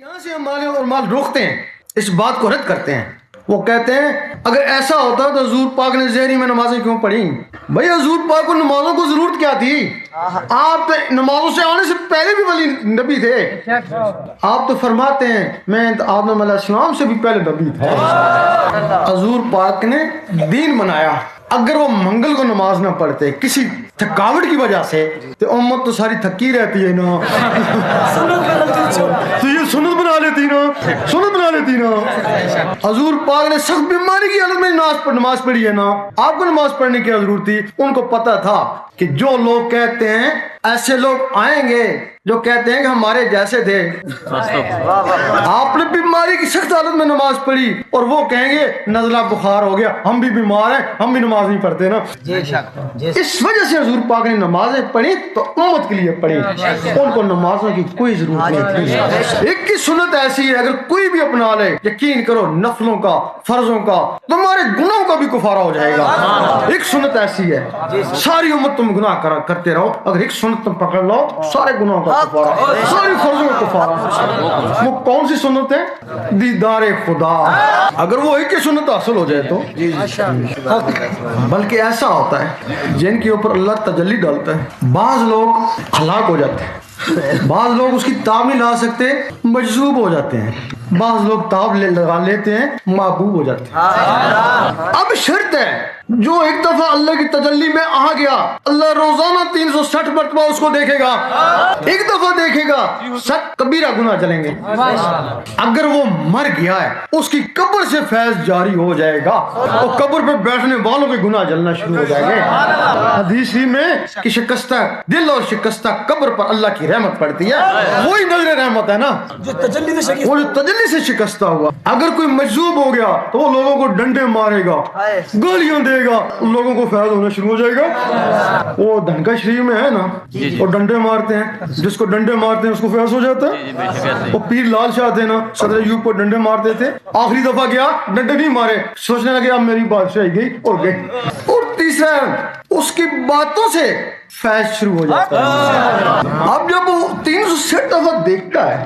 یہاں سے ہم مال اور مال روکتے ہیں، اس بات کو رد کرتے ہیں۔ وہ کہتے ہیں اگر ایسا ہوتا تو حضور پاک نے زہری میں نمازیں کیوں پڑھی؟ بھائی حضور پاک کو نمازوں کو ضرورت کیا تھی؟ آپ نمازوں سے آنے سے پہلے بھی ولی نبی تھے۔ آپ تو فرماتے ہیں میں آدم علیہ السلام سے بھی پہلے نبی تھا۔ حضور پاک نے دین بنایا، اگر وہ منگل کو نماز نہ پڑھتے کسی تھکاوٹ کی وجہ سے تو امت تو ساری تھکی رہتی ہے نا، تو یہ سنت بنا لیتی نا۔ حضور پاک نے سخت بیماری کی حالت میں نماز پڑھی ہے نا، آپ کو نماز پڑھنے کی ضرورت تھی۔ ان کو پتا تھا کہ جو لوگ کہتے ہیں ایسے لوگ آئیں گے جو کہتے ہیں کہ ہمارے جیسے تھے، آپ نے بیماری کی سخت حالت میں نماز پڑھی اور وہ کہیں گے نزلہ بخار ہو گیا، ہم بھی بیمار ہیں، ہم بھی نماز نہیں پڑھتے نا۔ اس وجہ سے حضور پاک نے نمازیں پڑھی تو امت کے لیے پڑھی، ان کو نمازوں کی کوئی ضرورت نہیں تھی۔ ایک کی سنت ایسی ہے اگر کوئی بھی اپنا لے، یقین کرو نفلوں کا فرضوں کا تمہارے گناہوں کا بھی کفارہ ہو جائے گا۔ ایک سنت ایسی ہے، ساری امت تم گناہ کرتے رہو، اگر ایک سنت تم پکڑ لو سارے گناہوں کا کفارہ، ساری فرضوں کا کفارہ۔ وہ کون سی سنت ہے؟ دیدار خدا۔ اگر وہ ایک ہی سنت حاصل ہو جائے تو بلکہ ایسا ہوتا ہے جن کے اوپر اللہ تجلی ڈالتا ہے، بعض لوگ ہلاک ہو جاتے ہیں، بعض لوگ اس کی تاب نہیں لا سکتے مجذوب ہو جاتے ہیں، بعض لوگ تاب لگا لیتے ہیں محبوب ہو جاتے ہیں۔ اب شرط ہے جو ایک دفعہ اللہ کی تجلی میں آ گیا، اللہ روزانہ 360 مرتبہ اس کو دیکھے گا، ایک دفعہ دیکھے گا، سب کبیرہ گناہ چلیں گے۔ اگر وہ مر گیا ہے اس کی قبر سے فیض جاری ہو جائے گا اور قبر پہ بیٹھنے والوں کے گناہ جلنا شروع ہو جائیں گے۔ حدیث ہی میں کہ شکستہ دل اور شکستہ قبر پر اللہ کی رحمت پڑتی ہے، وہی نظر رحمت ہے نا، وہ جو تجلی سے شکستہ ہوا۔ اگر کوئی مجذوب ہو گیا تو وہ لوگوں کو ڈنڈے مارے گا، گالیاں دے گا، لوگوں کو فیض ہونا شروع ہو جائے گا۔ وہ دھنکا شریف میں ہے نا، وہ ڈنڈے مارتے ہیں، جس کو ڈنڈے مارتے ہیں اس کو فیض ہو جاتا ہے۔ وہ پیر لال شاہ تھے نا، صدر ایوب کو ڈنڈے مارتے تھے، آخری دفعہ گیا ڈنڈے نہیں مارے، سوچنے لگے اب میری بادشاہی گئی اور گئی۔ اور تیسرا اس کی باتوں سے فیض شروع ہو جاتا ہے۔ اب جب وہ 360 دفعہ دیکھتا ہے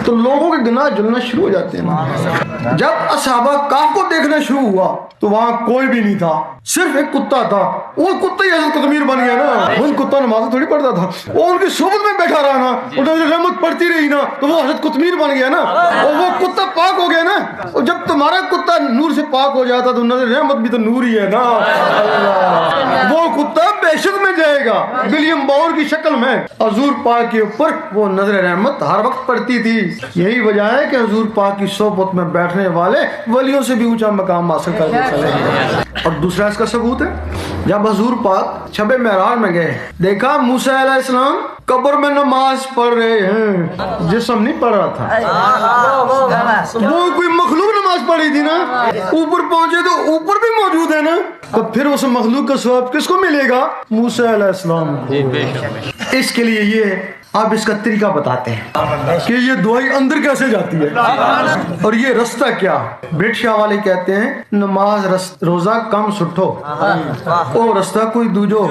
تو لوگوں کے گناہ جلنا شروع ہو جاتے ہیں۔ جب اصحابہ کہف کو دیکھنا شروع ہوا تو وہاں کوئی بھی نہیں تھا، صرف ایک کتا تھا، وہ کتا ہی حضرت قطمیر بن گیا نا، وہ کتا نماز تھوڑی پڑھتا تھا، وہ ان کی صحبت میں بیٹھا رہا نا، انہیں رحمت پڑتی رہی نا تو وہ حضرت قطمیر بن گیا نا، اور وہ کتا پاک ہو گیا نا۔ اور جب تمہارا کتا نور سے پاک ہو جاتا تو نظر رحمت بھی تو نور ہی ہے نا۔ وہ کتا بہشت میں جائے گا ولیم باور کی شکل میں۔ حضور پاک کے اوپر وہ نظر رحمت ہر وقت پڑتی تھی۔ یہی وجہ ہے کہ حضور پاک کی صحبت میں بیٹھنے والے ولیوں سے بھی اونچا مقام حاصل کر کے چلے گئے۔ اور دوسرا اس کا ثبوت ہے جب حضور پاک شب معراج میں گئے، دیکھا موسیٰ علیہ السلام قبر میں نماز پڑھ رہے ہیں، جسم نہیں پڑھ رہا تھا، وہ کوئی مخلوق نماز پڑھی تھی نا۔ اوپر پہنچے تو اوپر بھی موجود ہے نا، تو پھر اس مخلوق کا ثواب کس کو ملے گا؟ موسیٰ علیہ السلام کو۔ اس کے لیے یہ آپ اس کا طریقہ بتاتے ہیں کہ یہ دعائی اندر کیسے جاتی ہے اور یہ رستہ کیا۔ برٹ شاہ والے کہتے ہیں نماز روزہ کم سٹھو او رستہ کوئی دوجو۔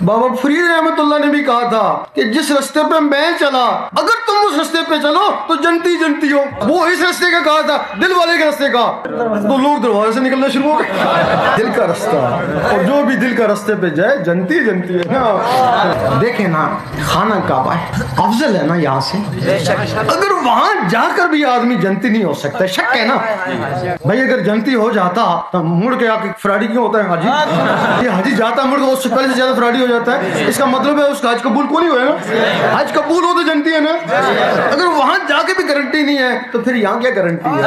بابا فرید رحمت اللہ نے بھی کہا تھا کہ جس رستے پہ میں چلا اگر تم اس رستے پہ چلو تو جنتی جنتی ہو۔ وہ اس رستے کا کہا تھا، دل والے کے رستے کا، تو لوگ دروازے سے نکلنا شروع ہو گئے۔ دل کا رستہ، اور جو بھی دل کا رستے پہ جائے جنتی جنتی ہے نا۔ دیکھیں نا خانہ کعبہ افضل ہے نا یہاں سے، اگر وہاں جا کر بھی آدمی جنتی نہیں ہو سکتا، شک ہے نا بھائی۔ اگر جنتی ہو جاتا تو مڑ کے فراڈی کیوں ہوتا ہے حاجی؟ یہ حاجی جاتا مڑ کے اس سے پہلے سے زیادہ فراڈی ہو جاتا ہے، اس کا مطلب ہے اس کا حج قبول کیوں نہیں ہوا نا؟ حج قبول ہو تو جنتی ہے نا۔ اگر وہاں جا کے بھی گارنٹی نہیں ہے تو پھر یہاں کیا گارنٹی ہے؟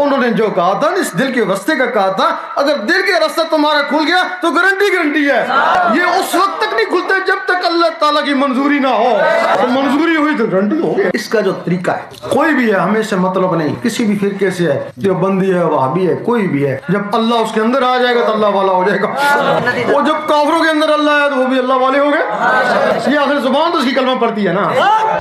انہوں نے جو کہا تھا اس دل کے رستے کا کہا تھا، اگر دل کے رستہ تمہارا کھل گیا تو گارنٹی ہے۔ یہ اس وقت تک نہیں کھلتا جب تک اللہ تعالیٰ کی منظوری نہ ہو، تو منظوری ہوئی تو گارنٹی ہو گئی۔ اس کا جو طریقہ ہے کوئی بھی ہے، ہمیں سے مطلب نہیں، کسی بھی فرقے سے ہے، دیوبندی ہے، وہابی ہے، کوئی بھی ہے، جب اللہ اس کے اندر آ جائے گا تو اللہ والا ہو جائے گا۔ اور جب کافروں کے اندر اللہ ہے تو وہ بھی اللہ والے ہو گئے۔ یہ آخر زبان تو اس کی کلمہ پڑتی ہے نا۔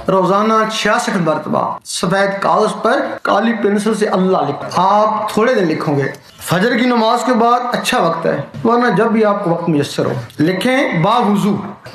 روزانہ 66 مرتبہ سفید کاغذ پر کالی پنسل سے اللہ لکھو۔ آپ تھوڑے دن لکھو گے، فجر کی نماز کے بعد اچھا وقت ہے، ورنہ جب بھی آپ کو وقت میسر ہو لکھیں با وضو۔